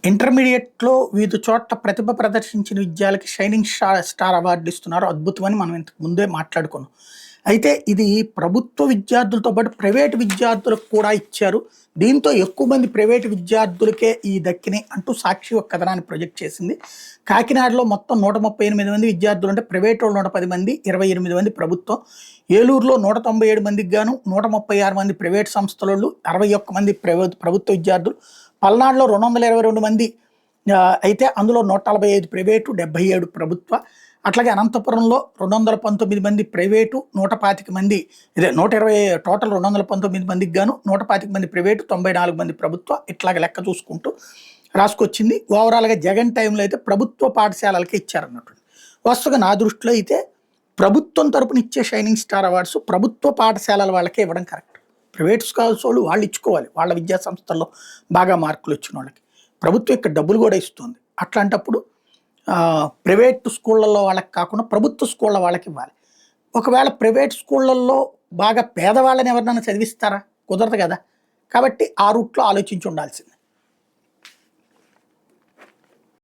ఇంటర్మీడియట్‌లో వివిధ చోట్ల ప్రతిభ ప్రదర్శించిన విద్యాలకి షైనింగ్ స్టార్ అవార్డులు ఇస్తున్నారు. అద్భుతమని మనం ఇంతకు ముందే మాట్లాడుకున్నాం. అయితే ఇది ప్రభుత్వ విద్యార్థులతో పాటు ప్రైవేట్ విద్యార్థులకు కూడా ఇచ్చారు. దీంతో ఎక్కువ మంది ప్రైవేట్ విద్యార్థులకే ఈ దక్కినాయి అంటూ సాక్షి ఒక కథనాన్ని ప్రొజెక్ట్ చేసింది. కాకినాడలో మొత్తం 138 మంది విద్యార్థులుంటే ప్రైవేటోళ్ళు 110 మంది, 28 మంది ప్రభుత్వం. ఏలూరులో 197 మందికి గాను 136 మంది ప్రైవేట్ సంస్థలోళ్ళు, 61 మంది ప్రభుత్వ విద్యార్థులు. పల్నాడులో 222 మంది అయితే అందులో 145 ప్రైవేటు, 77 ప్రభుత్వ. అట్లాగే అనంతపురంలో 219 మంది ప్రైవేటు, 125 మంది ఇదే 120 టోటల్ 219 మందికి గాను 125 మంది ప్రైవేటు, 94 మంది ప్రభుత్వ. ఇట్లాగ లెక్క చూసుకుంటూ రాసుకొచ్చింది. ఓవరాల్‌గా జగన్ టైంలో అయితే ప్రభుత్వ పాఠశాలలకే ఇచ్చారన్నట్టు. వాస్తవంగా నా దృష్టిలో అయితే ప్రభుత్వం తరపున ఇచ్చే షైనింగ్ స్టార్ అవార్డ్స్ ప్రభుత్వ పాఠశాలల వాళ్ళకే ఇవ్వడం కరెక్ట్. ప్రైవేట్ స్కూల్స్ వాళ్ళు ఇచ్చుకోవాలి. వాళ్ళ విద్యా సంస్థల్లో బాగా మార్కులు వచ్చిన వాళ్ళకి. ప్రభుత్వం ఇక్కడ డబ్బులు కూడా ఇస్తుంది. అట్లాంటప్పుడు ప్రైవేట్ స్కూళ్ళల్లో వాళ్ళకి కాకుండా ప్రభుత్వ స్కూళ్ళ వాళ్ళకి ఇవ్వాలి. ఒకవేళ ప్రైవేట్ స్కూళ్ళల్లో బాగా పేదవాళ్ళని ఎవరినైనా చదివిస్తారా? కుదరదు కదా! కాబట్టి ఆ రూట్‌లో ఆలోచించి ఉండాల్సింది.